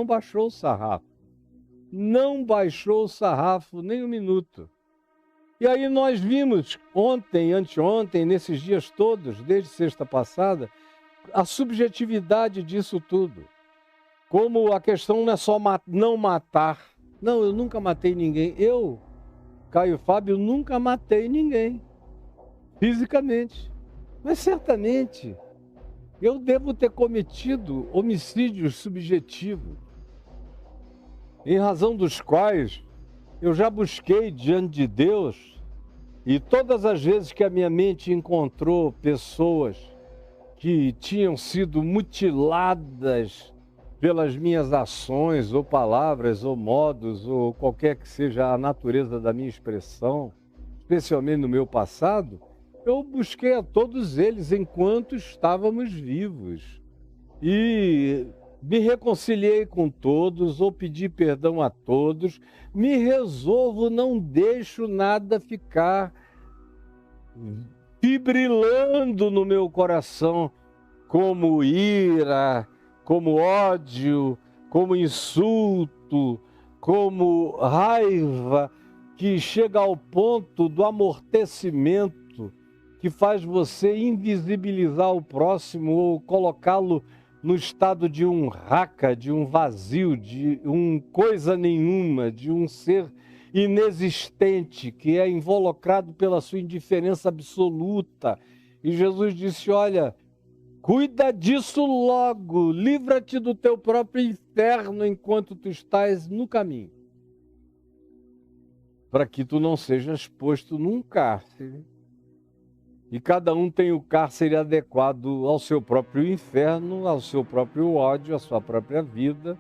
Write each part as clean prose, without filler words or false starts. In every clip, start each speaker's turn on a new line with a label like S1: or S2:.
S1: não baixou o sarrafo. Não baixou o sarrafo nem um minuto. E aí nós vimos ontem, anteontem, nesses dias todos, desde sexta passada, a subjetividade disso tudo. Como a questão não é só não matar. Não, eu nunca matei ninguém. Eu, Caio Fábio, nunca matei ninguém, fisicamente. Mas certamente eu devo ter cometido homicídios subjetivos, em razão dos quais eu já busquei diante de Deus, e todas as vezes que a minha mente encontrou pessoas que tinham sido mutiladas pelas minhas ações, ou palavras, ou modos, ou qualquer que seja a natureza da minha expressão, especialmente no meu passado, eu busquei a todos eles enquanto estávamos vivos. E me reconciliei com todos, ou pedi perdão a todos, me resolvo, não deixo nada ficar fibrilando no meu coração, como ira, como ódio, como insulto, como raiva, que chega ao ponto do amortecimento, que faz você invisibilizar o próximo ou colocá-lo no estado de um raca, de um vazio, de um coisa nenhuma, de um ser inexistente, que é involucrado pela sua indiferença absoluta. E Jesus disse, olha, cuida disso logo, livra-te do teu próprio inferno enquanto tu estás no caminho, para que tu não sejas posto num cárcere. E cada um tem o cárcere adequado ao seu próprio inferno, ao seu próprio ódio, à sua própria vida.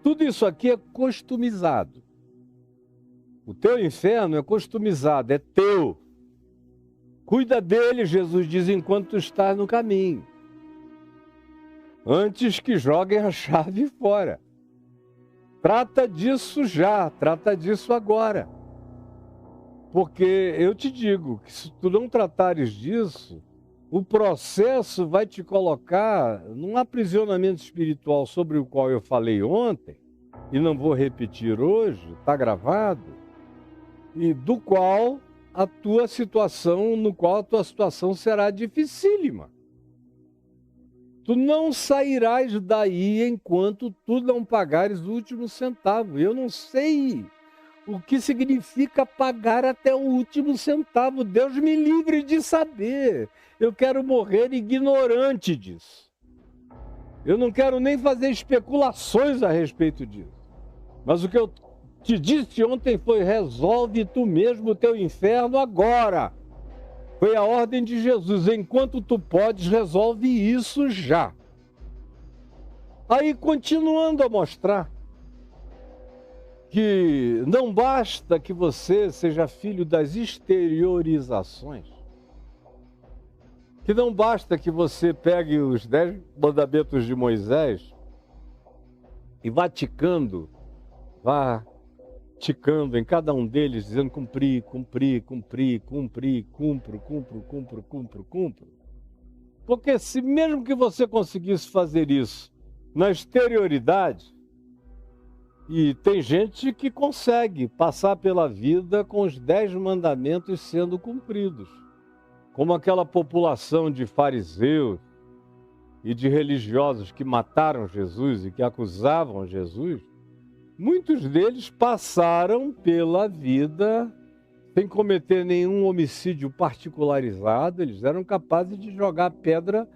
S1: Tudo isso aqui é customizado. O teu inferno é customizado, é teu. Cuida dele, Jesus diz, enquanto tu estás no caminho. Antes que joguem a chave fora. Trata disso já, trata disso agora. Porque eu te digo que se tu não tratares disso, o processo vai te colocar num aprisionamento espiritual sobre o qual eu falei ontem, e não vou repetir hoje, está gravado, e do qual a tua situação, no qual a tua situação será dificílima. Tu não sairás daí enquanto tu não pagares o último centavo. Eu não sei o que significa pagar até o último centavo. Deus me livre de saber. Eu quero morrer ignorante disso. Eu não quero nem fazer especulações a respeito disso. Mas o que eu te disse ontem foi: resolve tu mesmo o teu inferno agora. Foi a ordem de Jesus. Enquanto tu podes, resolve isso já. Aí, continuando a mostrar que não basta que você seja filho das exteriorizações, que não basta que você pegue os 10 mandamentos de Moisés e vá ticando em cada um deles, dizendo cumprir, cumprir, cumprir, cumprir, cumpro. Porque se mesmo que você conseguisse fazer isso na exterioridade, e tem gente que consegue passar pela vida com os 10 mandamentos sendo cumpridos, como aquela população de fariseus e de religiosos que mataram Jesus e que acusavam Jesus. Muitos deles passaram pela vida sem cometer nenhum homicídio particularizado. Eles eram capazes de jogar pedra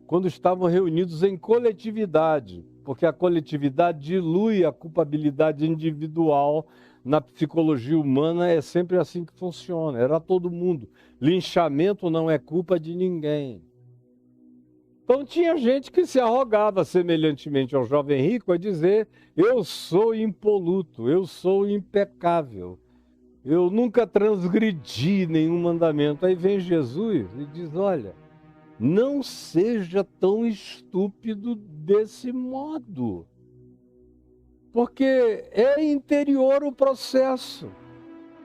S1: quando estavam reunidos em coletividade, porque a coletividade dilui a culpabilidade individual. Na psicologia humana é sempre assim que funciona, era todo mundo. Linchamento não é culpa de ninguém. Então tinha gente que se arrogava semelhantemente ao jovem rico a dizer: eu sou impoluto, eu sou impecável, eu nunca transgredi nenhum mandamento. Aí vem Jesus e diz: olha, não seja tão estúpido desse modo, porque é interior o processo,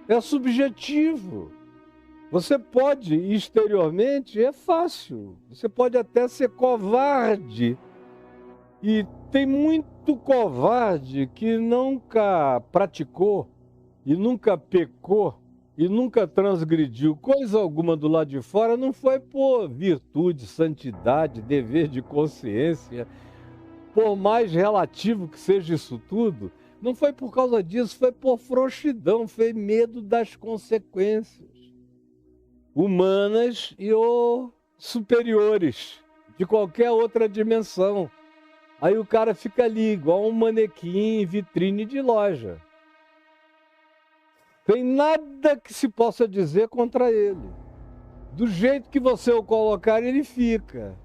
S1: é subjetivo. Você pode, exteriormente, é fácil, você pode até ser covarde E tem muito covarde que nunca praticou, e nunca pecou, e nunca transgrediu coisa alguma do lado de fora, não foi por virtude, santidade, dever de consciência, por mais relativo que seja isso tudo, não foi por causa disso, foi por frouxidão, foi medo das consequências humanas ou superiores, de qualquer outra dimensão. Aí o cara fica ali, igual um manequim em vitrine de loja. Tem nada que se possa dizer contra ele. Do jeito que você o colocar, ele fica.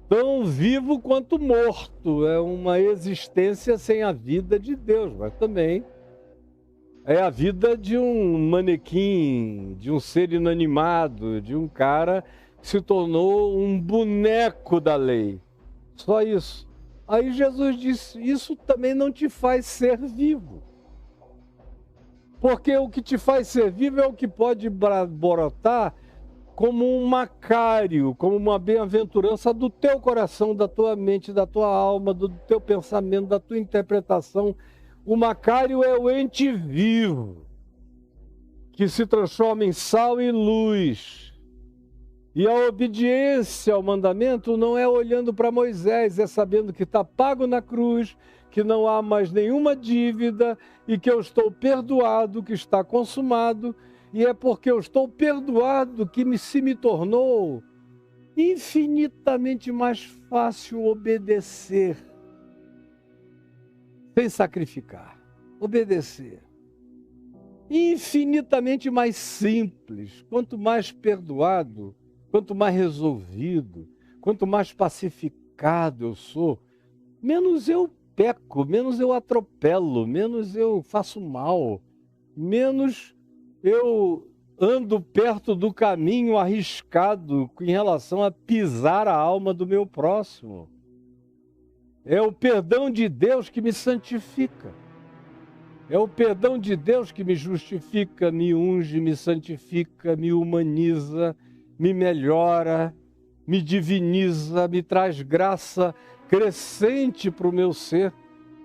S1: Tão vivo quanto morto. É uma existência sem a vida de Deus, mas também é a vida de um manequim, de um ser inanimado, de um cara que se tornou um boneco da lei. Só isso. Aí Jesus disse, isso também não te faz ser vivo. Porque o que te faz ser vivo é o que pode brotar como um macário, como uma bem-aventurança do teu coração, da tua mente, da tua alma, do teu pensamento, da tua interpretação. O macário é o ente vivo, que se transforma em sal e luz. E a obediência ao mandamento não é olhando para Moisés, é sabendo que está pago na cruz, que não há mais nenhuma dívida e que eu estou perdoado, que está consumado. E é porque eu estou perdoado que se me tornou infinitamente mais fácil obedecer, sem sacrificar. Obedecer. Infinitamente mais simples. Quanto mais perdoado, quanto mais resolvido, quanto mais pacificado eu sou, menos eu peco, menos eu atropelo, menos eu faço mal, menos eu ando perto do caminho arriscado em relação a pisar a alma do meu próximo. É o perdão de Deus que me santifica. É o perdão de Deus que me justifica, me unge, me santifica, me humaniza, me melhora, me diviniza, me traz graça crescente para o meu ser.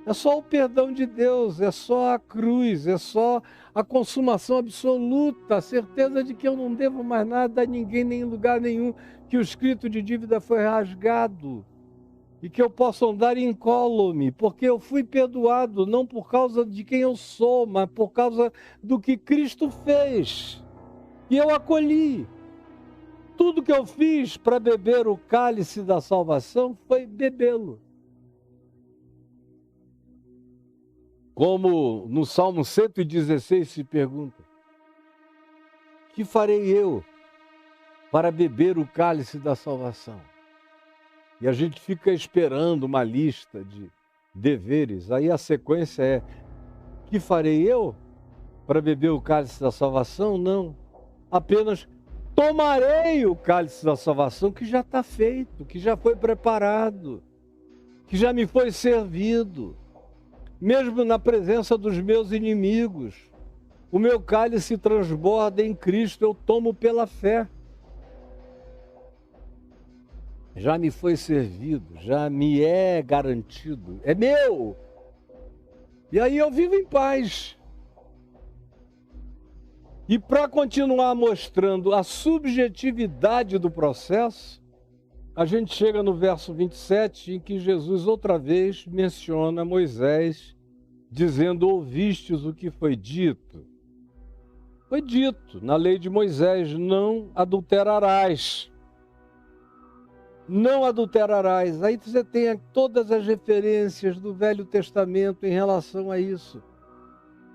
S1: É só o perdão de Deus, é só a cruz, é só a consumação absoluta, a certeza de que eu não devo mais nada a ninguém, nem em lugar nenhum, que o escrito de dívida foi rasgado e que eu posso andar incólume, porque eu fui perdoado, não por causa de quem eu sou, mas por causa do que Cristo fez. E eu acolhi. Tudo que eu fiz para beber o cálice da salvação foi bebê-lo. Como no Salmo 116 se pergunta, que farei eu para beber o cálice da salvação? E a gente fica esperando uma lista de deveres. Aí a sequência é, que farei eu para beber o cálice da salvação? Não, apenas tomarei o cálice da salvação que já está feito, que já foi preparado, que já me foi servido. Mesmo na presença dos meus inimigos, o meu cálice transborda em Cristo, eu tomo pela fé. Já me foi servido, já me é garantido, é meu. E aí eu vivo em paz. E para continuar mostrando a subjetividade do processo, a gente chega no verso 27, em que Jesus outra vez menciona Moisés, dizendo, ouvistes o que foi dito? Foi dito na lei de Moisés, não adulterarás. Não adulterarás. Aí você tem todas as referências do Velho Testamento em relação a isso.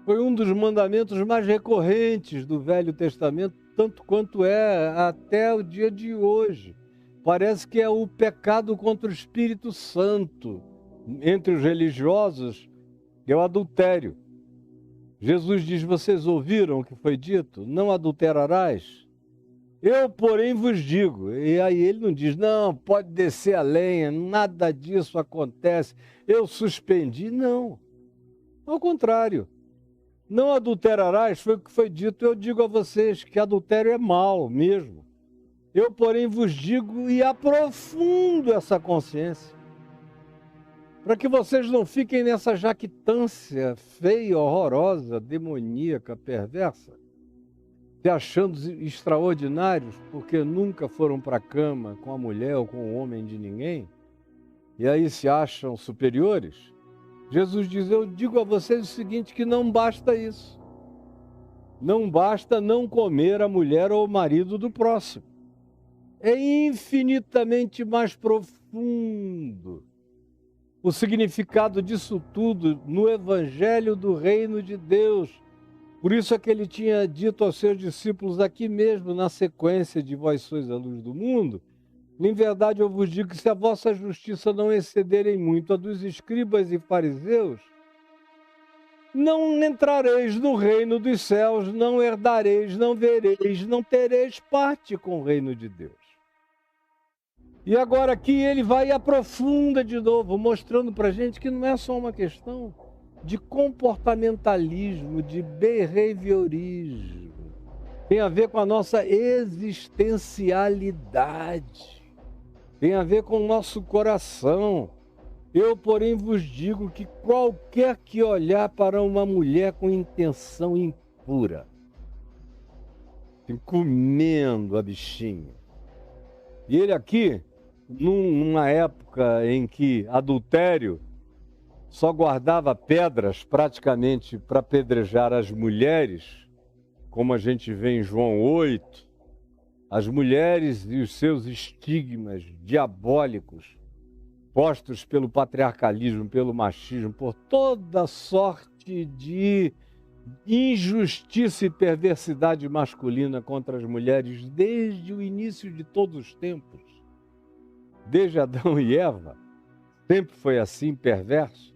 S1: Foi um dos mandamentos mais recorrentes do Velho Testamento, tanto quanto é até o dia de hoje. Parece que é o pecado contra o Espírito Santo. Entre os religiosos, é o adultério. Jesus diz, vocês ouviram o que foi dito? Não adulterarás? Eu, porém, vos digo. E aí ele não diz, não, pode descer a lenha, nada disso acontece, eu suspendi. Não. Ao contrário. Não adulterarás, foi o que foi dito. Eu digo a vocês que adultério é mal mesmo. Eu, porém, vos digo e aprofundo essa consciência. para que vocês não fiquem nessa jactância feia, horrorosa, demoníaca, perversa, se achando extraordinários porque nunca foram para a cama com a mulher ou com o homem de ninguém, e aí se acham superiores. Jesus diz: eu digo a vocês o seguinte, que não basta isso. Não basta não comer a mulher ou o marido do próximo. É infinitamente mais profundo o significado disso tudo no Evangelho do Reino de Deus. Por isso é que ele tinha dito aos seus discípulos aqui mesmo, na sequência de vós sois a luz do mundo: em verdade eu vos digo que se a vossa justiça não excederem muito a dos escribas e fariseus, não entrareis no reino dos céus, não herdareis, não vereis, não tereis parte com o reino de Deus. E agora aqui ele vai e aprofunda de novo, mostrando para a gente que não é só uma questão de comportamentalismo, de behaviorismo. Tem a ver com a nossa existencialidade. Tem a ver com o nosso coração. Eu, porém, vos digo que qualquer que olhar para uma mulher com intenção impura, comendo a bichinha. E ele aqui, numa época em que adultério só guardava pedras praticamente para apedrejar as mulheres, como a gente vê em João 8, as mulheres e os seus estigmas diabólicos postos pelo patriarcalismo, pelo machismo, por toda sorte de injustiça e perversidade masculina contra as mulheres desde o início de todos os tempos. Desde Adão e Eva, sempre foi assim, perverso.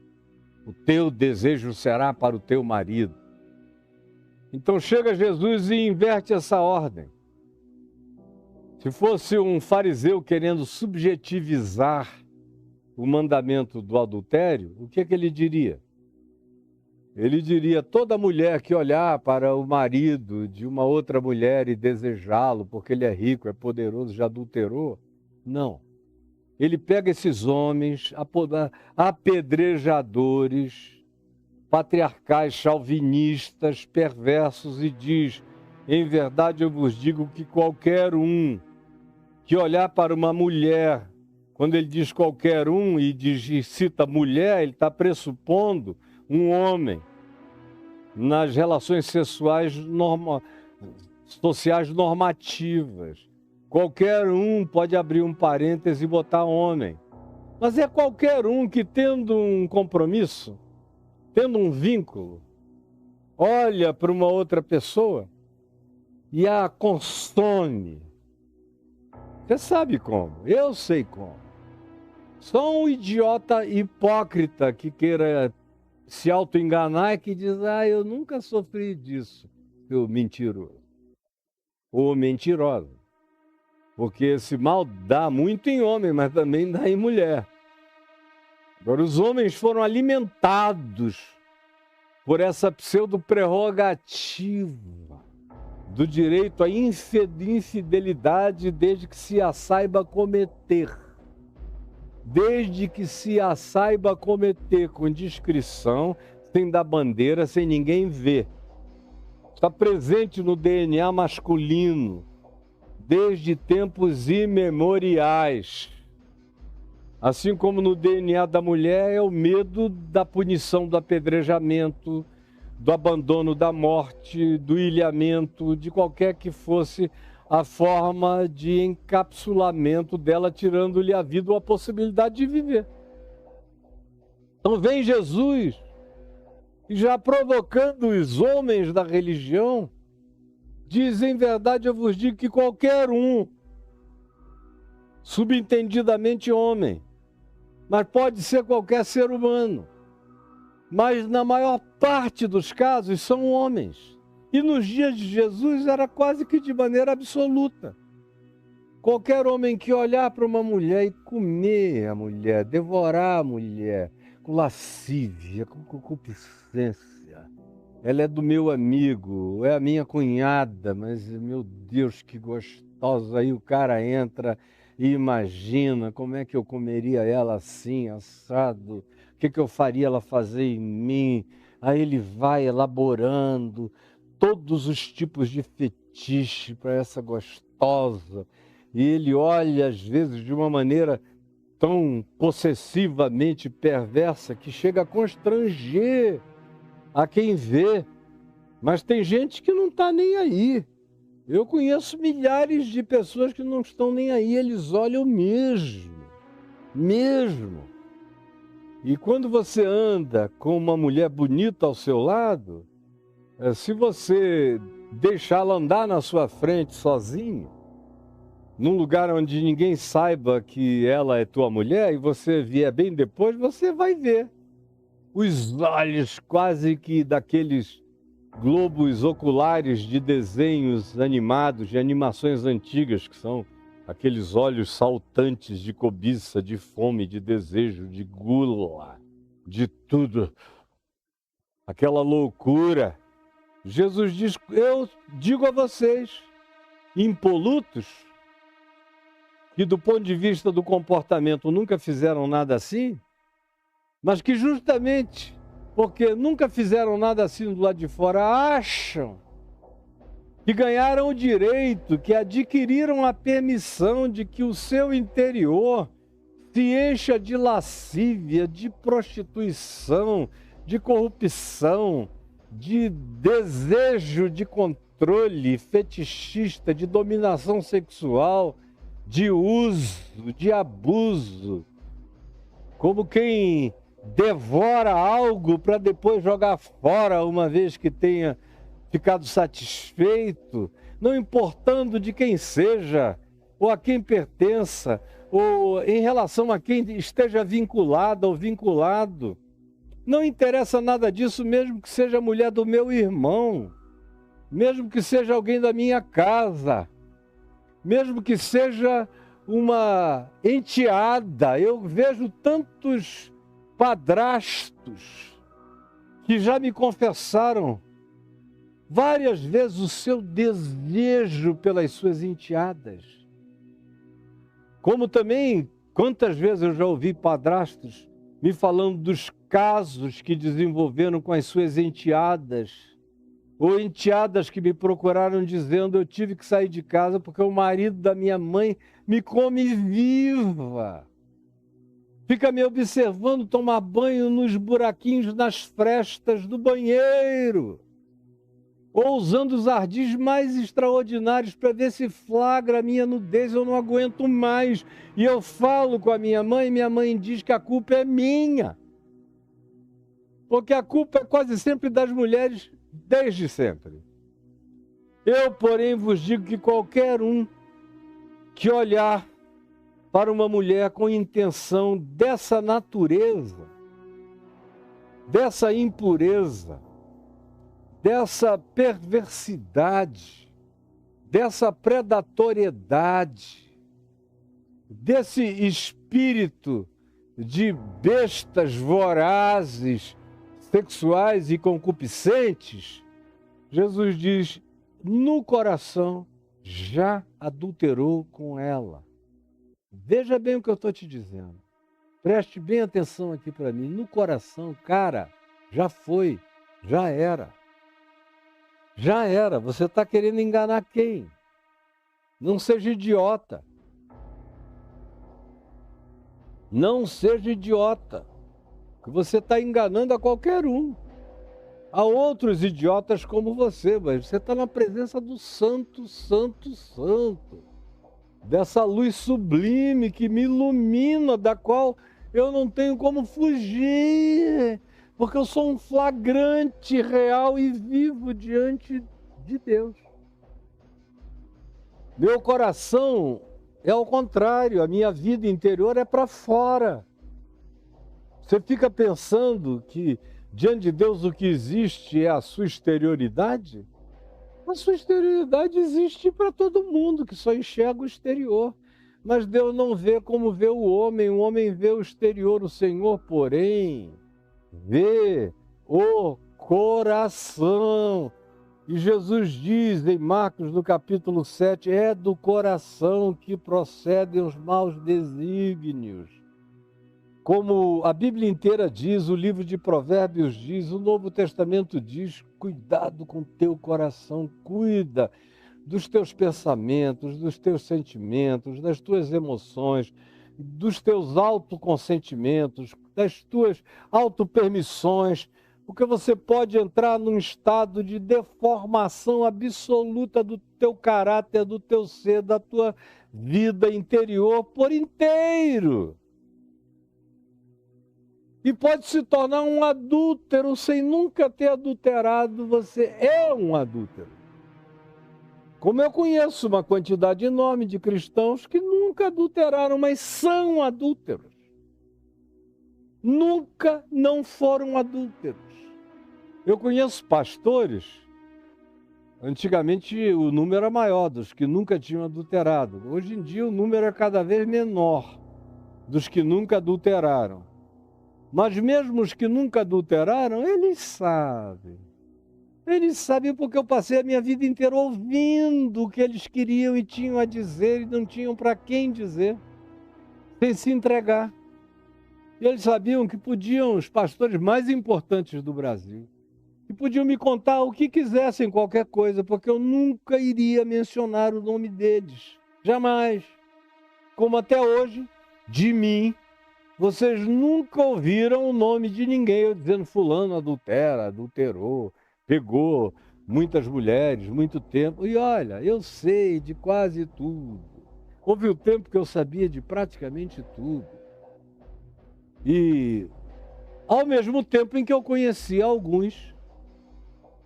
S1: O teu desejo será para o teu marido. Então chega Jesus e inverte essa ordem. Se fosse um fariseu querendo subjetivizar o mandamento do adultério, o que é que ele diria? Ele diria: toda mulher que olhar para o marido de uma outra mulher e desejá-lo porque ele é rico, é poderoso, já adulterou. Não. Ele pega esses homens apedrejadores, patriarcais, chauvinistas, perversos e diz: em verdade eu vos digo que qualquer um que olhar para uma mulher, quando ele diz qualquer um e cita mulher, ele está pressupondo um homem nas relações sociais normativas. Qualquer um pode abrir um parêntese e botar homem. Mas é qualquer um que, tendo um compromisso, tendo um vínculo, olha para uma outra pessoa e a consome. Você sabe como, eu sei como. Só um idiota hipócrita que queira se auto-enganar e que diz: eu nunca sofri disso, seu mentiroso. Ou mentirosa. Porque esse mal dá muito em homem, mas também dá em mulher. Agora, os homens foram alimentados por essa pseudo-prerrogativa do direito à infidelidade desde que se a saiba cometer. Desde que se a saiba cometer com discrição, sem dar bandeira, sem ninguém ver. Está presente no DNA masculino desde tempos imemoriais. Assim como no DNA da mulher é o medo da punição do apedrejamento, do abandono da morte, do ilhamento, de qualquer que fosse a forma de encapsulamento dela, tirando-lhe a vida ou a possibilidade de viver. Então vem Jesus, e já provocando os homens da religião, diz: em verdade eu vos digo que qualquer um, subentendidamente homem, mas pode ser qualquer ser humano, mas na maior parte dos casos são homens. E nos dias de Jesus era quase que de maneira absoluta. Qualquer homem que olhar para uma mulher e comer a mulher, devorar a mulher, com lascívia, com concupiscência. Ela é do meu amigo, é a minha cunhada, mas meu Deus, que gostosa. Aí o cara entra e imagina como é que eu comeria ela assim, assado, o que eu faria ela fazer em mim. Aí ele vai elaborando todos os tipos de fetiche para essa gostosa. E ele olha, às vezes, de uma maneira tão possessivamente perversa que chega a constranger a quem vê. Mas tem gente que não está nem aí. Eu conheço milhares de pessoas que não estão nem aí, eles olham mesmo. E quando você anda com uma mulher bonita ao seu lado, se você deixá-la andar na sua frente sozinha, num lugar onde ninguém saiba que ela é tua mulher, e você vier bem depois, você vai ver os olhos quase que daqueles globos oculares de desenhos animados, de animações antigas, que são aqueles olhos saltantes de cobiça, de fome, de desejo, de gula, de tudo. Aquela loucura. Jesus diz, eu digo a vocês, impolutos, que do ponto de vista do comportamento nunca fizeram nada assim, mas que justamente porque nunca fizeram nada assim do lado de fora, acham que ganharam o direito, que adquiriram a permissão de que o seu interior se encha de lascívia, de prostituição, de corrupção, de desejo de controle fetichista, de dominação sexual, de uso, de abuso, como quem devora algo para depois jogar fora uma vez que tenha ficado satisfeito, não importando de quem seja, ou a quem pertença, ou em relação a quem esteja vinculada ou vinculado. Não interessa nada disso, mesmo que seja a mulher do meu irmão, mesmo que seja alguém da minha casa, mesmo que seja uma enteada. Eu vejo tantos padrastos que já me confessaram várias vezes o seu desejo pelas suas enteadas. Como também, quantas vezes eu já ouvi padrastos me falando dos casos que desenvolveram com as suas enteadas, ou enteadas que me procuraram dizendo eu tive que sair de casa porque o marido da minha mãe me come viva. Fica me observando tomar banho nos buraquinhos, nas frestas do banheiro. Ou usando os ardis mais extraordinários para ver se flagra a minha nudez, eu não aguento mais. E eu falo com a minha mãe diz que a culpa é minha. Porque a culpa é quase sempre das mulheres, desde sempre. Eu, porém, vos digo que qualquer um que olhar para uma mulher com intenção dessa natureza, dessa impureza, dessa perversidade, dessa predatoriedade, desse espírito de bestas vorazes, sexuais e concupiscentes, Jesus diz, no coração já adulterou com ela. Veja bem o que eu estou te dizendo. Preste bem atenção aqui para mim. No coração, cara, já foi, já era. Já era. Você está querendo enganar quem? Não seja idiota. Não seja idiota. Que você está enganando a qualquer um. Há outros idiotas como você, mas você está na presença do Santo, Santo, Santo. Dessa luz sublime que me ilumina, da qual eu não tenho como fugir, porque eu sou um flagrante real e vivo diante de Deus. Meu coração é ao contrário, a minha vida interior é para fora. Você fica pensando que diante de Deus o que existe é a sua exterioridade? A sua exterioridade existe para todo mundo que só enxerga o exterior. Mas Deus não vê como vê o homem vê o exterior, o Senhor, porém, vê o coração. E Jesus diz em Marcos, no capítulo 7, é do coração que procedem os maus desígnios. Como a Bíblia inteira diz, o livro de Provérbios diz, o Novo Testamento diz, cuidado com o teu coração, cuida dos teus pensamentos, dos teus sentimentos, das tuas emoções, dos teus autoconsentimentos, das tuas autopermissões, porque você pode entrar num estado de deformação absoluta do teu caráter, do teu ser, da tua vida interior por inteiro. E pode se tornar um adúltero sem nunca ter adulterado, você é um adúltero. Como eu conheço uma quantidade enorme de cristãos que nunca adulteraram, mas são adúlteros. Nunca não foram adúlteros. Eu conheço pastores, antigamente o número era maior dos que nunca tinham adulterado. Hoje em dia o número é cada vez menor dos que nunca adulteraram. Mas mesmo os que nunca adulteraram, eles sabem. Eles sabem porque eu passei a minha vida inteira ouvindo o que eles queriam e tinham a dizer e não tinham para quem dizer, sem se entregar. E eles sabiam que podiam, os pastores mais importantes do Brasil, que podiam me contar o que quisessem, qualquer coisa, porque eu nunca iria mencionar o nome deles. Jamais. Como até hoje, de mim, vocês nunca ouviram o nome de ninguém, eu dizendo fulano adultera, adulterou, pegou muitas mulheres, muito tempo. E olha, eu sei de quase tudo. Houve o tempo que eu sabia de praticamente tudo. E ao mesmo tempo em que eu conhecia alguns,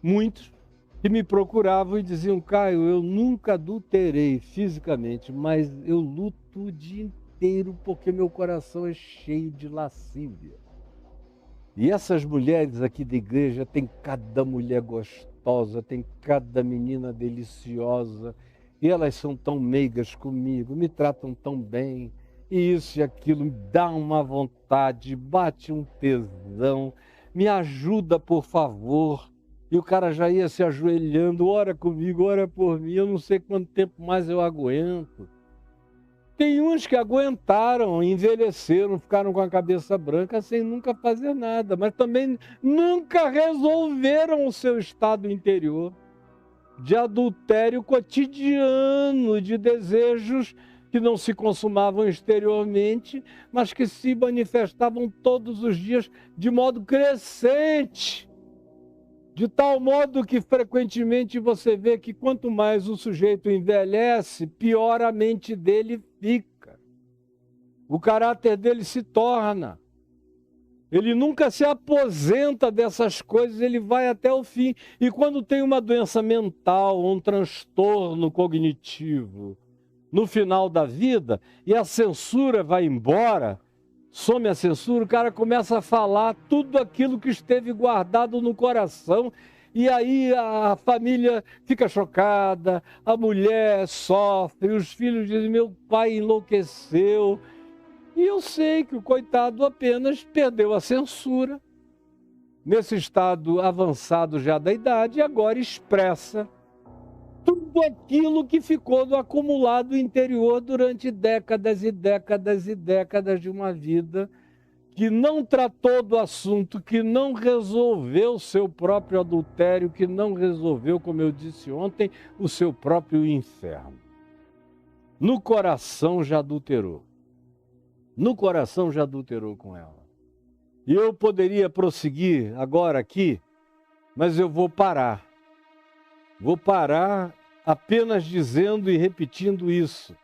S1: muitos, que me procuravam e diziam, Caio, eu nunca adulterei fisicamente, mas eu luto o dia inteiro porque meu coração é cheio de lascívia. E essas mulheres aqui da igreja, tem cada mulher gostosa, tem cada menina deliciosa, e elas são tão meigas comigo, me tratam tão bem, e isso e aquilo me dá uma vontade, bate um tesão, me ajuda, por favor. E o cara já ia se ajoelhando, ora comigo, ora por mim, eu não sei quanto tempo mais eu aguento. Tem uns que aguentaram, envelheceram, ficaram com a cabeça branca sem nunca fazer nada, mas também nunca resolveram o seu estado interior de adultério cotidiano, de desejos que não se consumavam exteriormente, mas que se manifestavam todos os dias de modo crescente. De tal modo que frequentemente você vê que quanto mais o sujeito envelhece, pior a mente dele fica. O caráter dele se torna. Ele nunca se aposenta dessas coisas, ele vai até o fim. E quando tem uma doença mental, um transtorno cognitivo, no final da vida, e a censura vai embora, some a censura, o cara começa a falar tudo aquilo que esteve guardado no coração, e aí a família fica chocada, a mulher sofre, os filhos dizem, meu pai enlouqueceu. E eu sei que o coitado apenas perdeu a censura, nesse estado avançado já da idade, e agora expressa tudo aquilo que ficou no acumulado interior durante décadas e décadas e décadas de uma vida que não tratou do assunto, que não resolveu o seu próprio adultério, que não resolveu, como eu disse ontem, o seu próprio inferno. No coração já adulterou. No coração já adulterou com ela. E eu poderia prosseguir agora aqui, mas eu vou parar. Vou parar apenas dizendo e repetindo isso.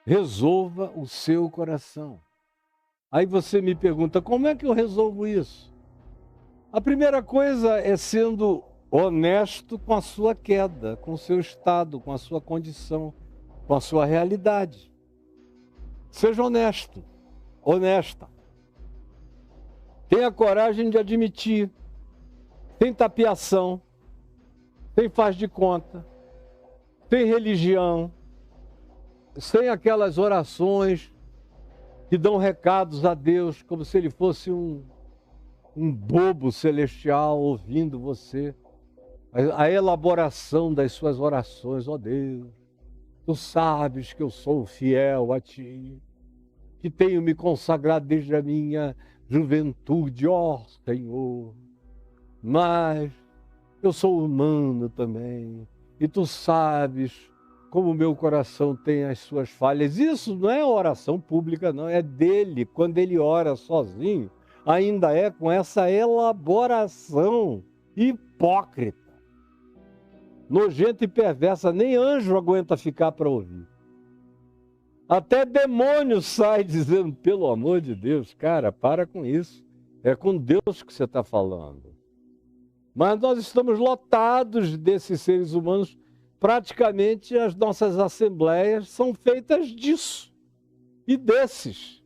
S1: Resolva o seu coração. Aí você me pergunta, como é que eu resolvo isso? A primeira coisa é sendo honesto com a sua queda, com o seu estado, com a sua condição, com a sua realidade. Seja honesto, honesta. Tenha coragem de admitir, sem tapiação, sem faz de conta, sem religião, sem aquelas orações que dão recados a Deus como se ele fosse um bobo celestial ouvindo você. A elaboração das suas orações, ó Deus, tu sabes que eu sou fiel a ti, que tenho me consagrado desde a minha juventude, ó Senhor. Mas eu sou humano também, e tu sabes como o meu coração tem as suas falhas. Isso não é oração pública, não, é dele. Quando ele ora sozinho, ainda é com essa elaboração hipócrita, nojenta e perversa. Nem anjo aguenta ficar para ouvir. Até demônio sai dizendo, pelo amor de Deus, cara, para com isso. É com Deus que você está falando. Mas nós estamos lotados desses seres humanos. Praticamente as nossas assembleias são feitas disso e desses.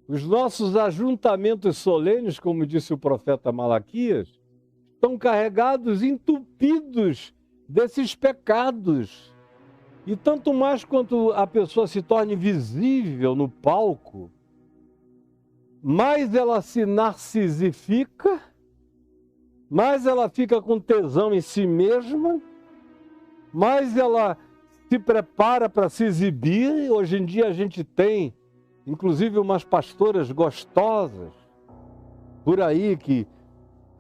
S1: Os nossos ajuntamentos solenes, como disse o profeta Malaquias, estão carregados, entupidos desses pecados. E tanto mais quanto a pessoa se torne visível no palco, mais ela se narcisifica, mais ela fica com tesão em si mesma, mais ela se prepara para se exibir. Hoje em dia a gente tem, inclusive, umas pastoras gostosas por aí que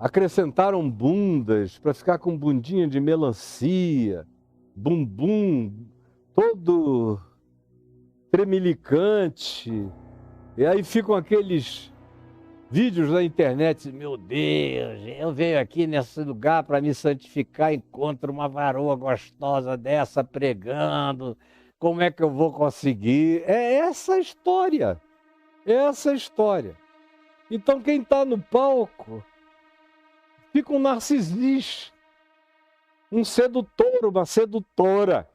S1: acrescentaram bundas para ficar com bundinha de melancia, bumbum todo tremelicante. E aí ficam aqueles vídeos na internet, meu Deus, eu venho aqui nesse lugar para me santificar, encontro uma varoa gostosa dessa pregando, como é que eu vou conseguir? É essa a história, essa a história. Então quem está no palco fica um narcisista, um sedutor, uma sedutora.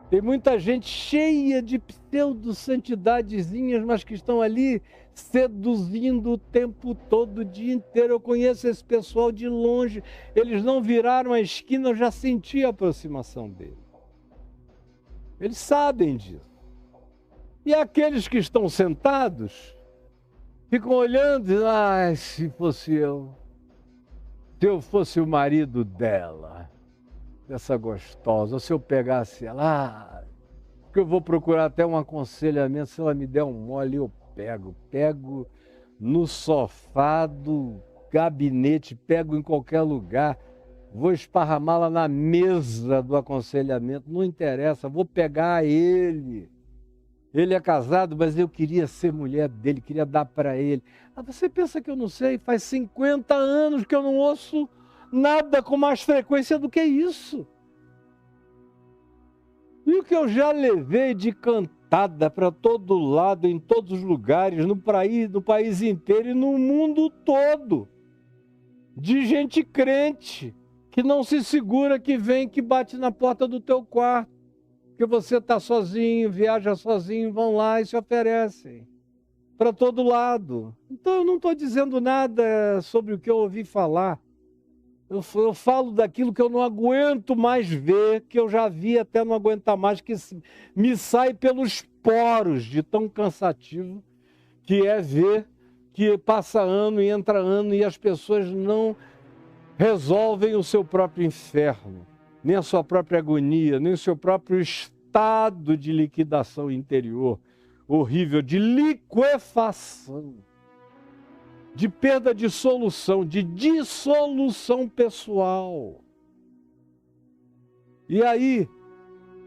S1: Tem muita gente cheia de pseudo-santidadezinhas, mas que estão ali seduzindo o tempo todo, o dia inteiro. Eu conheço esse pessoal de longe. Eles não viraram a esquina, eu já senti a aproximação deles. Eles sabem disso. E aqueles que estão sentados ficam olhando e dizem, se fosse eu, se eu fosse o marido dela, dessa gostosa, ou se eu pegasse ela, que eu vou procurar até um aconselhamento, se ela me der um mole, eu pego no sofá do gabinete, pego em qualquer lugar, vou esparramá-la na mesa do aconselhamento, não interessa, vou pegar ele. Ele é casado, mas eu queria ser mulher dele, queria dar para ele. Ah, você pensa que eu não sei? Faz 50 anos que eu não ouço nada com mais frequência do que isso. E o que eu já levei de cantada para todo lado, em todos os lugares, no país inteiro e no mundo todo. De gente crente, que não se segura, que vem, que bate na porta do teu quarto. Porque você está sozinho, viaja sozinho, vão lá e se oferecem. Para todo lado. Então eu não estou dizendo nada sobre o que eu ouvi falar. Eu falo daquilo que eu não aguento mais ver, que eu já vi até não aguentar mais, que me sai pelos poros de tão cansativo que é ver que passa ano e entra ano e as pessoas não resolvem o seu próprio inferno, nem a sua própria agonia, nem o seu próprio estado de liquidação interior horrível, de liquefação, de perda de solução, de dissolução pessoal. E aí,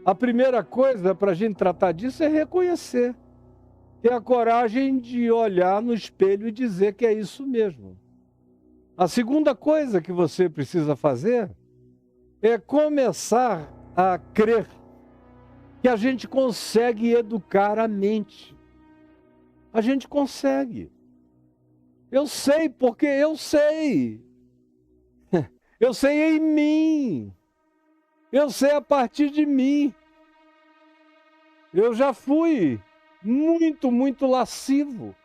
S1: a primeira coisa para a gente tratar disso é reconhecer, ter a coragem de olhar no espelho e dizer que é isso mesmo. A segunda coisa que você precisa fazer é começar a crer que a gente consegue educar a mente. A gente consegue. Eu sei porque eu sei. Eu sei em mim. Eu sei a partir de mim. Eu já fui muito lascivo.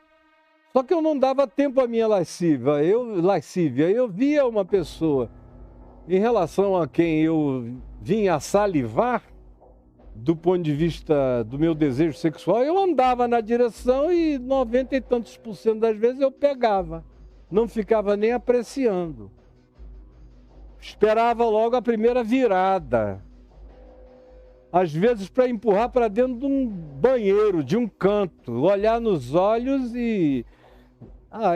S1: Só que eu não dava tempo à minha lascívia. Eu via uma pessoa em relação a quem eu vinha a salivar, do ponto de vista do meu desejo sexual, eu andava na direção e 90 e tantos % das vezes eu pegava. Não ficava nem apreciando. Esperava logo a primeira virada. às vezes para empurrar para dentro de um banheiro, de um canto, olhar nos olhos e...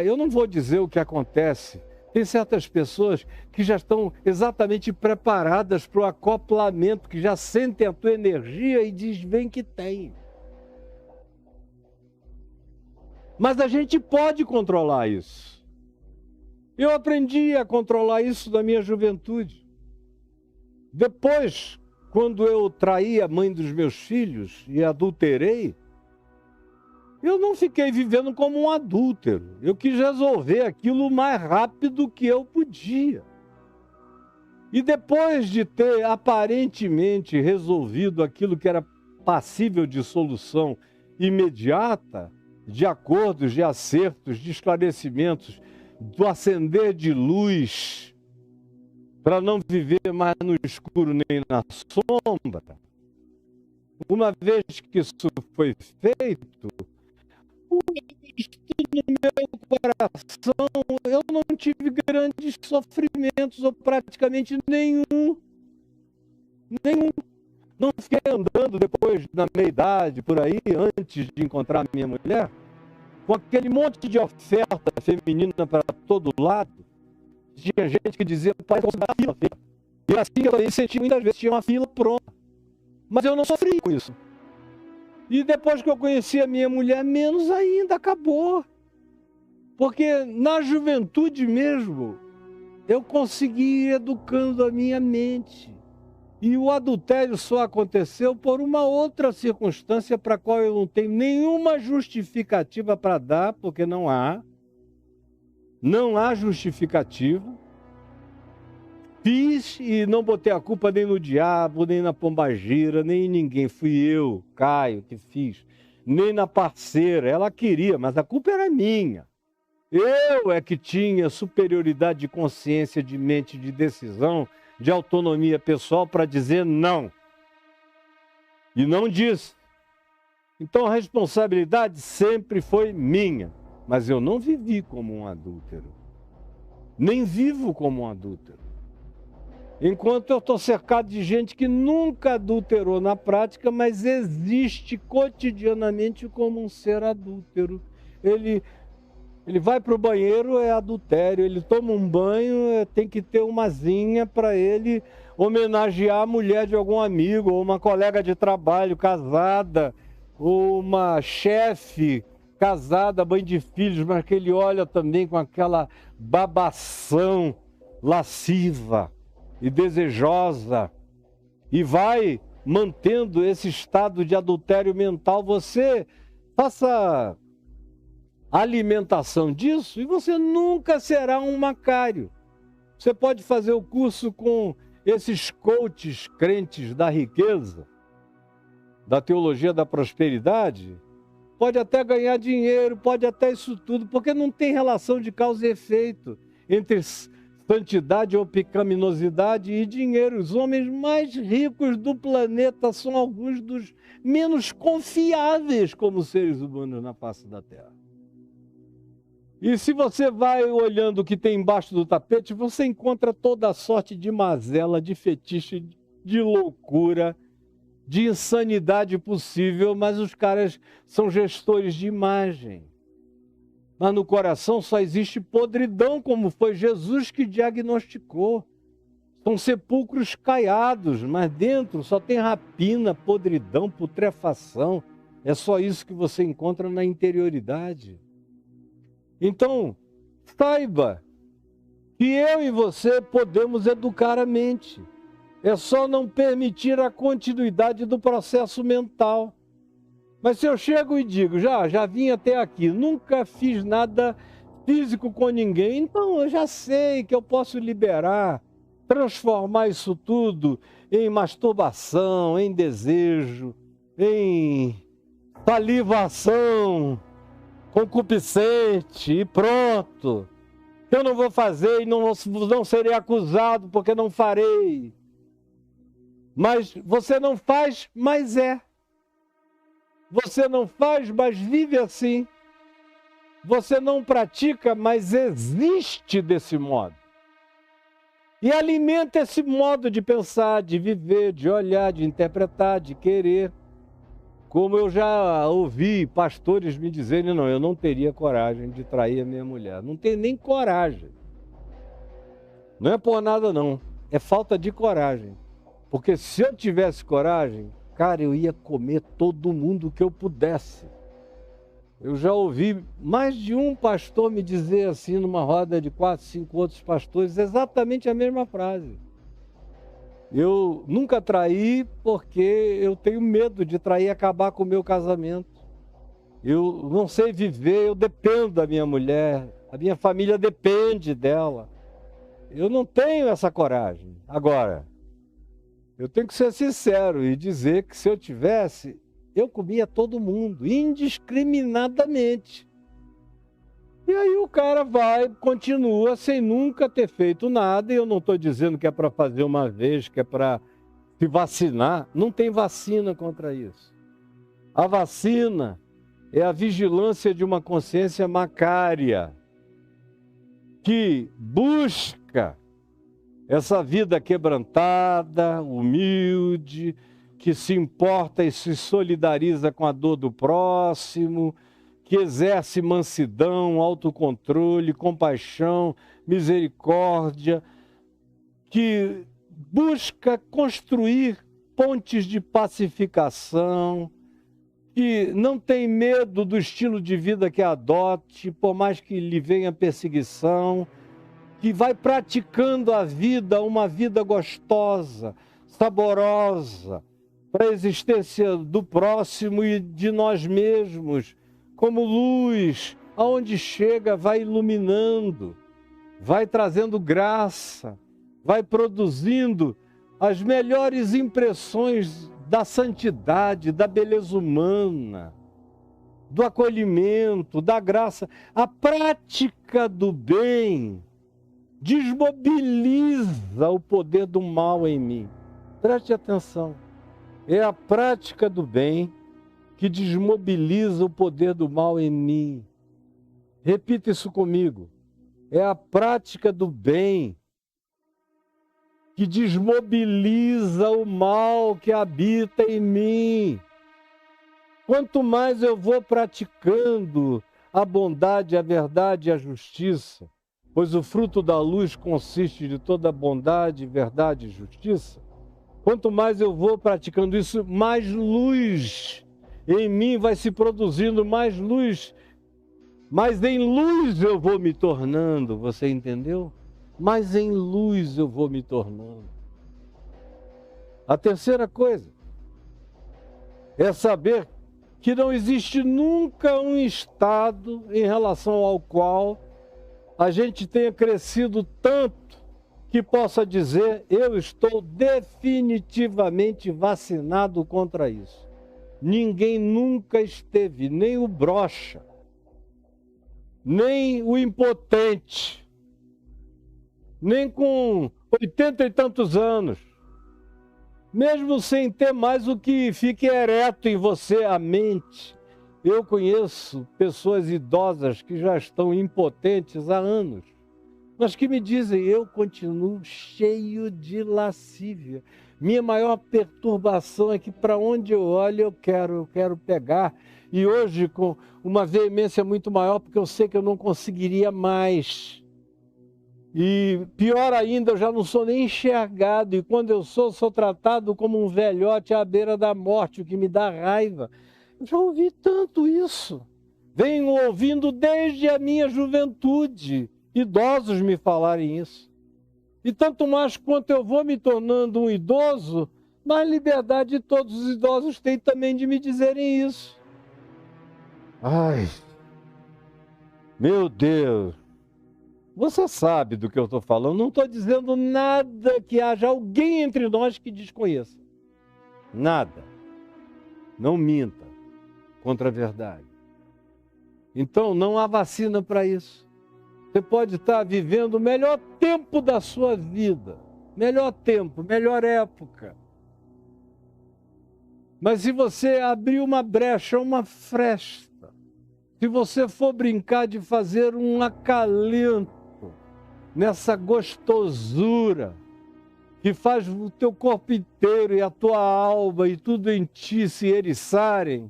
S1: eu não vou dizer o que acontece. Tem certas pessoas que já estão exatamente preparadas para o acoplamento, que já sentem a tua energia e diz bem que tem. Mas a gente pode controlar isso. Eu aprendi a controlar isso na minha juventude. Depois, quando eu traí a mãe dos meus filhos e adulterei, eu não fiquei vivendo como um adúltero. Eu quis resolver aquilo o mais rápido que eu podia. E depois de ter aparentemente resolvido aquilo que era passível de solução imediata, de acordos, de acertos, de esclarecimentos, do acender de luz, para não viver mais no escuro nem na sombra, uma vez que isso foi feito, no meu coração eu não tive grandes sofrimentos, ou praticamente nenhum. Não fiquei andando depois, na meia-idade, por aí, antes de encontrar a minha mulher, com aquele monte de oferta feminina para todo lado. Tinha gente que dizia, pai, vamos dar fila. E assim eu também senti muitas vezes, tinha uma fila pronta. Mas eu não sofri com isso. E depois que eu conheci a minha mulher, menos ainda, acabou. Porque na juventude mesmo, eu consegui ir educando a minha mente. E o adultério só aconteceu por uma outra circunstância para a qual eu não tenho nenhuma justificativa para dar, porque não há. Não há justificativa. Fiz e não botei a culpa nem no diabo, nem na pombagira, nem em ninguém. Fui eu, Caio, que fiz. Nem na parceira. Ela queria, mas a culpa era minha. Eu é que tinha superioridade de consciência, de mente, de decisão, de autonomia pessoal para dizer não. E não disse. Então a responsabilidade sempre foi minha. Mas eu não vivi como um adúltero. Nem vivo como um adúltero. Enquanto eu estou cercado de gente que nunca adulterou na prática, mas existe cotidianamente como um ser adúltero. Ele vai para o banheiro, é adultério. Ele toma um banho, tem que ter uma zinha para ele homenagear a mulher de algum amigo, ou uma colega de trabalho casada, ou uma chefe casada, mãe de filhos, mas que ele olha também com aquela babação lasciva e desejosa, e vai mantendo esse estado de adultério mental. Você faça alimentação disso e você nunca será um macário. Você pode fazer o curso com esses coaches crentes da riqueza, da teologia da prosperidade, pode até ganhar dinheiro, pode até isso tudo, porque não tem relação de causa e efeito entre santidade ou pecaminosidade e dinheiro. Os homens mais ricos do planeta são alguns dos menos confiáveis como seres humanos na face da Terra. E se você vai olhando o que tem embaixo do tapete, você encontra toda a sorte de mazela, de fetiche, de loucura, de insanidade possível, mas os caras são gestores de imagem. Mas no coração só existe podridão, como foi Jesus que diagnosticou. São sepulcros caiados, mas dentro só tem rapina, podridão, putrefação. É só isso que você encontra na interioridade. Então, saiba que eu e você podemos educar a mente. É só não permitir a continuidade do processo mental. Mas se eu chego e digo, já vim até aqui, nunca fiz nada físico com ninguém, então eu já sei que eu posso liberar, transformar isso tudo em masturbação, em desejo, em salivação concupiscente e pronto. Eu não vou fazer e não serei acusado porque não farei. Mas você não faz, mas é. Você não faz, mas vive assim. Você não pratica, mas existe desse modo. E alimenta esse modo de pensar, de viver, de olhar, de interpretar, de querer. Como eu já ouvi pastores me dizerem, não, eu não teria coragem de trair a minha mulher. Não tenho nem coragem. Não é por nada, não. É falta de coragem. Porque se eu tivesse coragem, cara, eu ia comer todo mundo que eu pudesse. Eu já ouvi mais de um pastor me dizer assim, numa roda de 4, 5 outros pastores, exatamente a mesma frase. Eu nunca traí porque eu tenho medo de trair e acabar com o meu casamento. Eu não sei viver, eu dependo da minha mulher, a minha família depende dela. Eu não tenho essa coragem. Agora, eu tenho que ser sincero e dizer que se eu tivesse, eu comia todo mundo, indiscriminadamente. E aí o cara vai, continua sem nunca ter feito nada, e eu não estou dizendo que é para fazer uma vez, que é para se vacinar. Não tem vacina contra isso. A vacina é a vigilância de uma consciência macária, que busca essa vida quebrantada, humilde, que se importa e se solidariza com a dor do próximo, que exerce mansidão, autocontrole, compaixão, misericórdia, que busca construir pontes de pacificação, que não tem medo do estilo de vida que adote, por mais que lhe venha perseguição, que vai praticando a vida, uma vida gostosa, saborosa, para a existência do próximo e de nós mesmos, como luz, aonde chega vai iluminando, vai trazendo graça, vai produzindo as melhores impressões da santidade, da beleza humana, do acolhimento, da graça. A prática do bem desmobiliza o poder do mal em mim. Preste atenção. É a prática do bem que desmobiliza o poder do mal em mim. Repita isso comigo. É a prática do bem que desmobiliza o mal que habita em mim. Quanto mais eu vou praticando a bondade, a verdade e a justiça, pois o fruto da luz consiste de toda bondade, verdade e justiça, quanto mais eu vou praticando isso, mais luz em mim vai se produzindo, mais luz, mas em luz eu vou me tornando, você entendeu? Mas em luz eu vou me tornando. A terceira coisa é saber que não existe nunca um estado em relação ao qual a gente tenha crescido tanto que possa dizer, eu estou definitivamente vacinado contra isso. Ninguém nunca esteve, nem o broxa, nem o impotente, nem com 80 e tantos anos, mesmo sem ter mais o que fique ereto em você, a mente. Eu conheço pessoas idosas que já estão impotentes há anos, mas que me dizem, eu continuo cheio de lascívia. Minha maior perturbação é que para onde eu olho eu quero pegar. E hoje com uma veemência muito maior, porque eu sei que eu não conseguiria mais. E pior ainda, eu já não sou nem enxergado. E quando eu sou tratado como um velhote à beira da morte, o que me dá raiva. Eu já ouvi tanto isso. Venho ouvindo desde a minha juventude idosos me falarem isso. E tanto mais quanto eu vou me tornando um idoso, mais liberdade todos os idosos têm também de me dizerem isso. Ai, meu Deus, você sabe do que eu estou falando, não estou dizendo nada que haja alguém entre nós que desconheça. Nada. Não minta contra a verdade. Então não há vacina para isso. Você pode estar vivendo o melhor tempo da sua vida, melhor tempo, melhor época. Mas se você abrir uma brecha, uma fresta, se você for brincar de fazer um acalento nessa gostosura que faz o teu corpo inteiro e a tua alma e tudo em ti se eriçarem,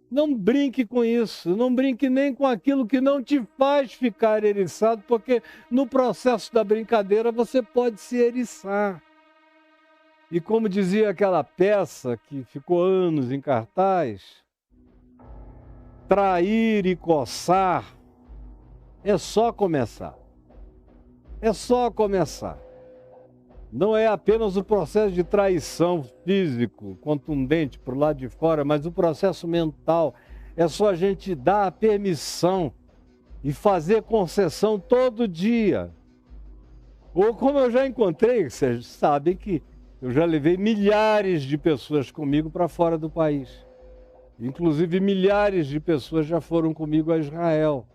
S1: não brinque com isso, não brinque nem com aquilo que não te faz ficar eriçado, porque no processo da brincadeira você pode se eriçar. E como dizia aquela peça que ficou anos em cartaz, trair e coçar é só começar. É só começar. Não é apenas o processo de traição físico, contundente para o lado de fora, mas o processo mental. É só a gente dar a permissão e fazer concessão todo dia. Ou como eu já encontrei, vocês sabem que eu já levei milhares de pessoas comigo para fora do país. Inclusive milhares de pessoas já foram comigo a Israel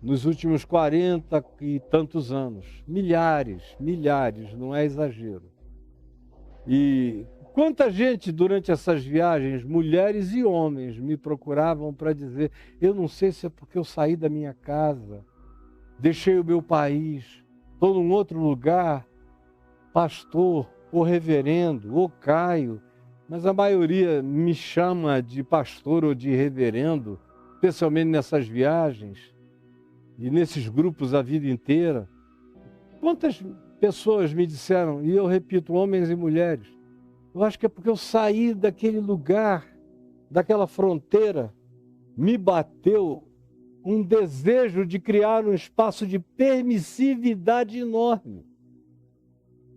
S1: nos últimos 40 e tantos anos. Milhares, não é exagero. E quanta gente durante essas viagens, mulheres e homens, me procuravam para dizer: eu não sei se é porque eu saí da minha casa, deixei o meu país, estou num outro lugar, pastor, ou reverendo, ou Caio, mas a maioria me chama de pastor ou de reverendo, especialmente nessas viagens e nesses grupos a vida inteira. Quantas pessoas me disseram, e eu repito, homens e mulheres, eu acho que é porque eu saí daquele lugar, daquela fronteira, me bateu um desejo de criar um espaço de permissividade enorme.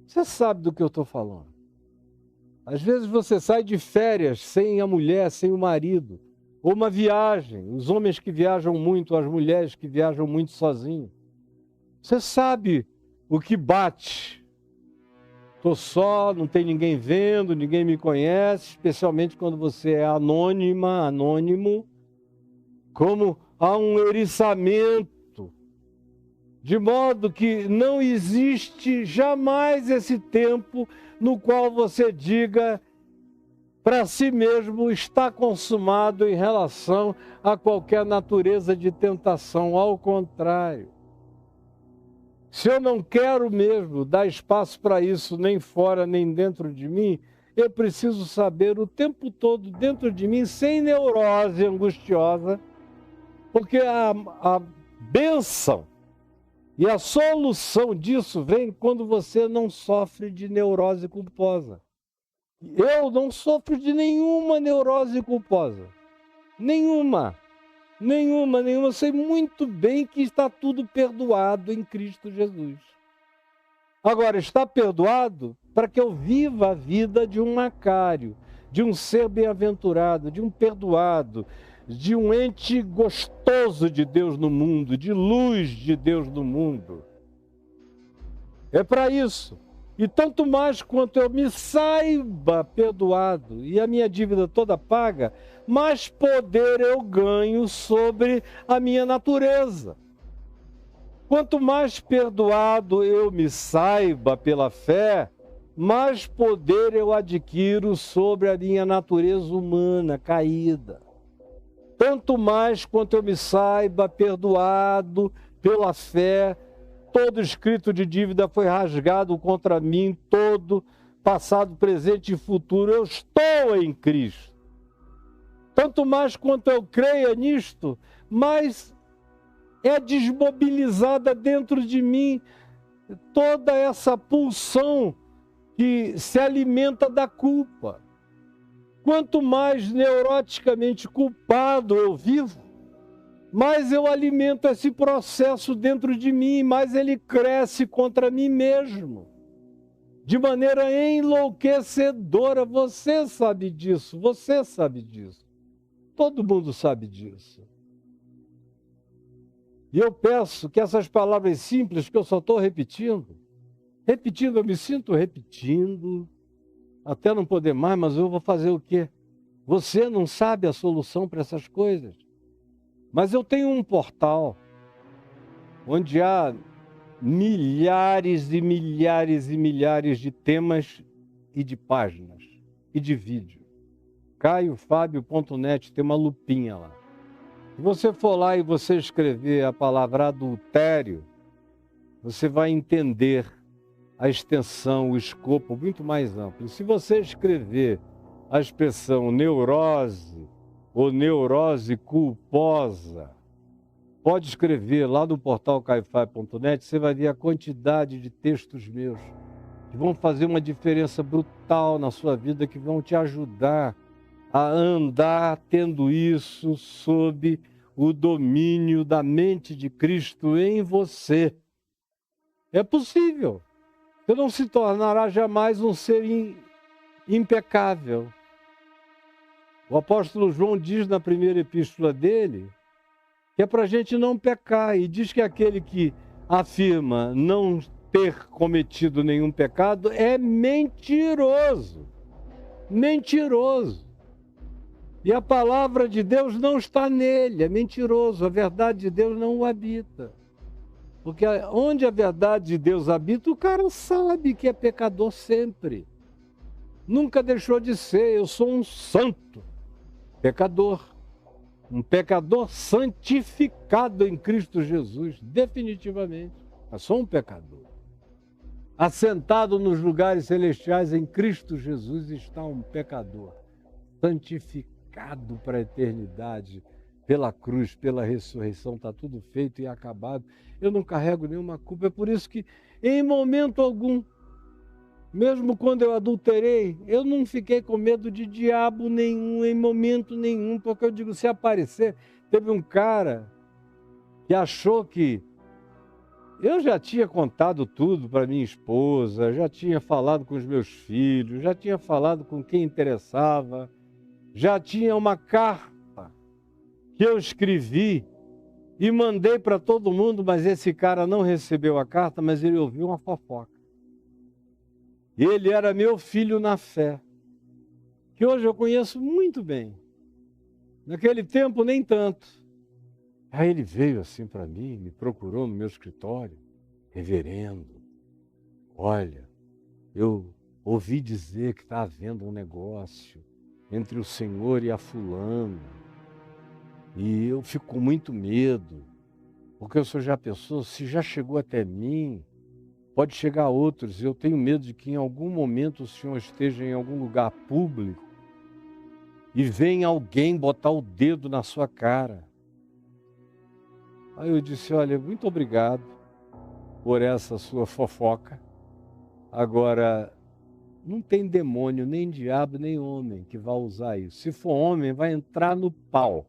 S1: Você sabe do que eu estou falando. Às vezes você sai de férias sem a mulher, sem o marido, ou uma viagem, os homens que viajam muito, as mulheres que viajam muito sozinhos. Você sabe o que bate. Estou só, não tem ninguém vendo, ninguém me conhece, especialmente quando você é anônima, anônimo, como há um eriçamento, de modo que não existe jamais esse tempo no qual você diga para si mesmo está consumado em relação a qualquer natureza de tentação. Ao contrário. Se eu não quero mesmo dar espaço para isso, nem fora, nem dentro de mim, eu preciso saber o tempo todo dentro de mim, sem neurose angustiosa, porque a bênção e a solução disso vem quando você não sofre de neurose culposa. Eu não sofro de nenhuma neurose culposa. Nenhuma. Eu sei muito bem que está tudo perdoado em Cristo Jesus. Agora, está perdoado para que eu viva a vida de um macário, de um ser bem-aventurado, de um perdoado, de um ente gostoso de Deus no mundo, de luz de Deus no mundo. É para isso. E tanto mais quanto eu me saiba perdoado e a minha dívida toda paga, mais poder eu ganho sobre a minha natureza. Quanto mais perdoado eu me saiba pela fé, mais poder eu adquiro sobre a minha natureza humana caída. Tanto mais quanto eu me saiba perdoado pela fé, todo escrito de dívida foi rasgado contra mim, todo, passado, presente e futuro, eu estou em Cristo. Tanto mais quanto eu creia nisto, mais é desmobilizada dentro de mim toda essa pulsão que se alimenta da culpa. Quanto mais neuroticamente culpado eu vivo, mais eu alimento esse processo dentro de mim, mais ele cresce contra mim mesmo, de maneira enlouquecedora. Você sabe disso, todo mundo sabe disso. E eu peço que essas palavras simples, que eu só estou repetindo, eu me sinto repetindo, até não poder mais, mas eu vou fazer o quê? Você não sabe a solução para essas coisas. Mas eu tenho um portal onde há milhares e milhares e milhares de temas e de páginas e de vídeo. caiofabio.net, tem uma lupinha lá. Se você for lá e você escrever a palavra adultério, você vai entender a extensão, o escopo muito mais amplo. E se você escrever a expressão neurose ou neurose culposa, pode escrever lá no portal caifai.net, você vai ver a quantidade de textos meus que vão fazer uma diferença brutal na sua vida, que vão te ajudar a andar tendo isso sob o domínio da mente de Cristo em você. É possível. Você não se tornará jamais um ser impecável. O apóstolo João diz na primeira epístola dele que é para a gente não pecar, e diz que aquele que afirma não ter cometido nenhum pecado é mentiroso. Mentiroso. E a palavra de Deus não está nele, é mentiroso. A verdade de Deus não o habita. Porque onde a verdade de Deus habita, o cara sabe que é pecador sempre. Nunca deixou de ser. Eu sou um santo pecador. Um pecador santificado em Cristo Jesus, definitivamente. Eu sou um pecador. Assentado nos lugares celestiais em Cristo Jesus está um pecador, santificado para a eternidade, pela cruz, pela ressurreição, está tudo feito e acabado. Eu não carrego nenhuma culpa, é por isso que em momento algum, mesmo quando eu adulterei, eu não fiquei com medo de diabo nenhum, em momento nenhum, porque eu digo, se aparecer, teve um cara que achou que eu já tinha contado tudo para minha esposa, já tinha falado com os meus filhos, já tinha falado com quem interessava, já tinha uma carta que eu escrevi e mandei para todo mundo, mas esse cara não recebeu a carta, mas ele ouviu uma fofoca. Ele era meu filho na fé, que hoje eu conheço muito bem. Naquele tempo, nem tanto. Aí ele veio assim para mim, me procurou no meu escritório. Reverendo, olha, eu ouvi dizer que está havendo um negócio entre o senhor e a fulana. E eu fico com muito medo, porque o senhor já pensou, se já chegou até mim, pode chegar a outros. Eu tenho medo de que em algum momento o senhor esteja em algum lugar público e venha alguém botar o dedo na sua cara. Aí eu disse, olha, muito obrigado por essa sua fofoca. Agora, não tem demônio, nem diabo, nem homem que vá usar isso. Se for homem, vai entrar no pau.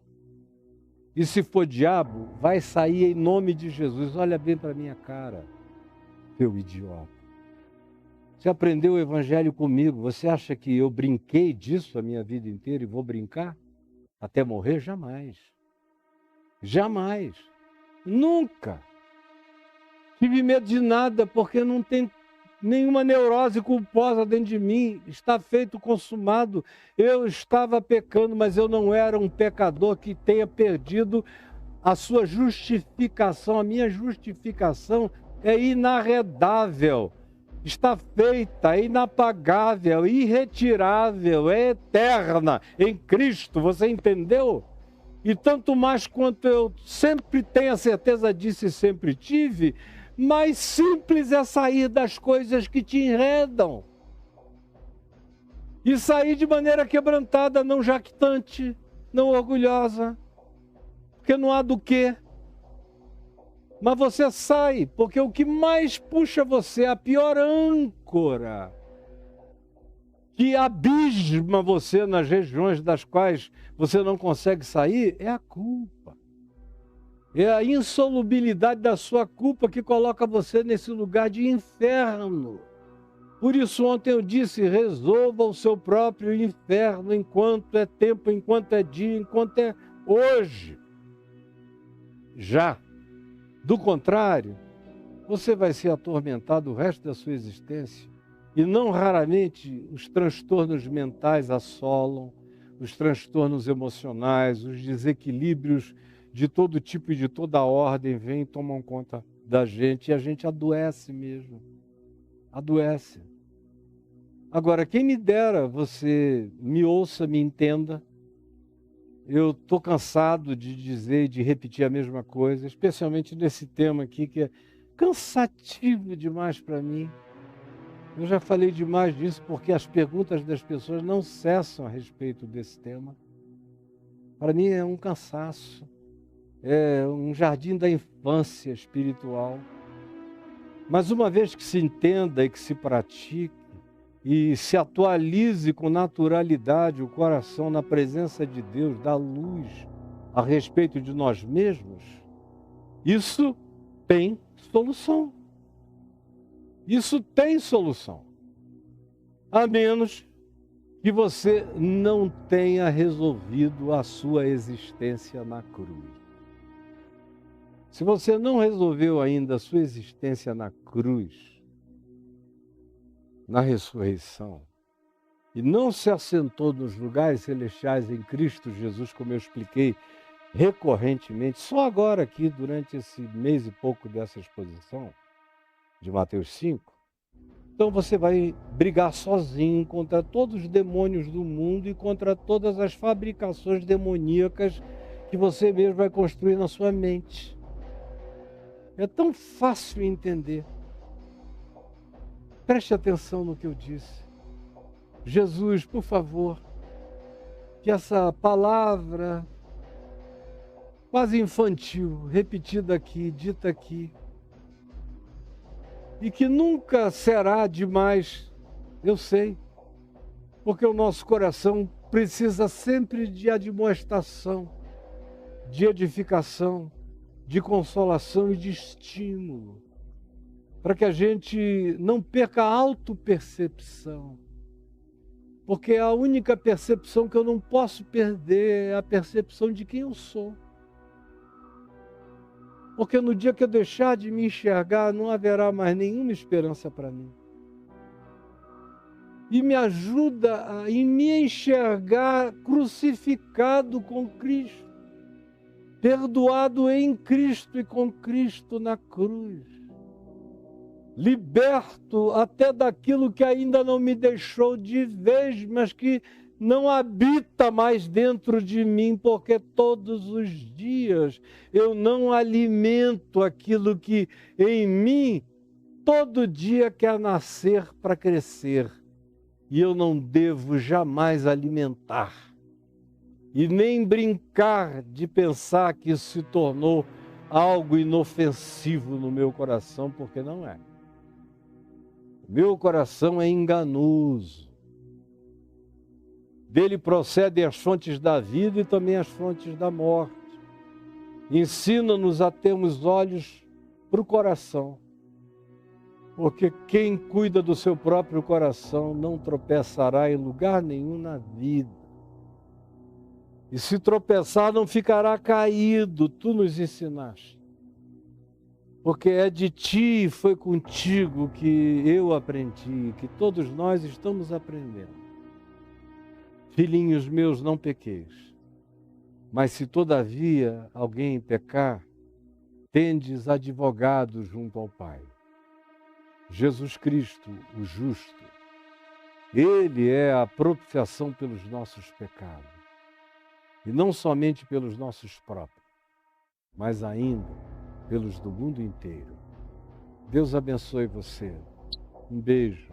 S1: E se for diabo, vai sair em nome de Jesus. Olha bem para minha cara, seu idiota. Você aprendeu o evangelho comigo. Você acha que eu brinquei disso a minha vida inteira e vou brincar até morrer? Jamais. Jamais. Nunca. Tive medo de nada, porque não tem nenhuma neurose culposa dentro de mim. Está feito, consumado. Eu estava pecando, mas eu não era um pecador que tenha perdido a sua justificação. A minha justificação é inarredável. Está feita, é inapagável, irretirável, é eterna em Cristo. Você entendeu? E tanto mais quanto eu sempre tenho a certeza disso e sempre tive, mais simples é sair das coisas que te enredam. E sair de maneira quebrantada, não jactante, não orgulhosa. Porque não há do quê. Mas você sai, porque o que mais puxa você, a pior âncora, que abisma você nas regiões das quais você não consegue sair, é a culpa. É a insolubilidade da sua culpa que coloca você nesse lugar de inferno. Por isso ontem eu disse, resolva o seu próprio inferno enquanto é tempo, enquanto é dia, enquanto é hoje. Já. Do contrário, você vai ser atormentado o resto da sua existência. E não raramente os transtornos mentais assolam, os transtornos emocionais, os desequilíbrios de todo tipo e de toda ordem vêm e tomam conta da gente, e a gente adoece mesmo. Adoece. Agora, quem me dera você me ouça, me entenda. Eu estou cansado de dizer e de repetir a mesma coisa, especialmente nesse tema aqui, que cansativo demais para mim. Eu já falei demais disso porque as perguntas das pessoas não cessam a respeito desse tema. Para mim é um cansaço, é um jardim da infância espiritual. Mas uma vez que se entenda e que se pratique e se atualize com naturalidade o coração na presença de Deus, da luz a respeito de nós mesmos, isso tem solução. Isso tem solução. A menos que você não tenha resolvido a sua existência na cruz. Se você não resolveu ainda a sua existência na cruz, na ressurreição, e não se assentou nos lugares celestiais em Cristo Jesus, como eu expliquei recorrentemente, só agora aqui, durante esse mês e pouco dessa exposição, de Mateus 5, então você vai brigar sozinho contra todos os demônios do mundo e contra todas as fabricações demoníacas que você mesmo vai construir na sua mente. É tão fácil entender. Preste atenção no que eu disse. Jesus, por favor, que essa palavra quase infantil, repetida aqui, dita aqui, e que nunca será demais, eu sei, porque o nosso coração precisa sempre de admoestação, de edificação, de consolação e de estímulo, para que a gente não perca a autopercepção, porque a única percepção que eu não posso perder é a percepção de quem eu sou. Porque no dia que eu deixar de me enxergar, não haverá mais nenhuma esperança para mim. E me ajuda a me enxergar crucificado com Cristo, perdoado em Cristo e com Cristo na cruz, liberto até daquilo que ainda não me deixou de vez, mas que não habita mais dentro de mim, porque todos os dias eu não alimento aquilo que em mim todo dia quer nascer para crescer. E eu não devo jamais alimentar. E nem brincar de pensar que isso se tornou algo inofensivo no meu coração, porque não é. Meu coração é enganoso. Dele procedem as fontes da vida e também as fontes da morte. Ensina-nos a termos olhos para o coração, porque quem cuida do seu próprio coração não tropeçará em lugar nenhum na vida. E se tropeçar, não ficará caído, tu nos ensinaste. Porque é de ti e foi contigo que eu aprendi, que todos nós estamos aprendendo. Filhinhos meus, não pequeis. Mas se todavia alguém pecar, tendes advogado junto ao Pai. Jesus Cristo, o justo. Ele é a propiciação pelos nossos pecados. E não somente pelos nossos próprios, mas ainda pelos do mundo inteiro. Deus abençoe você. Um beijo.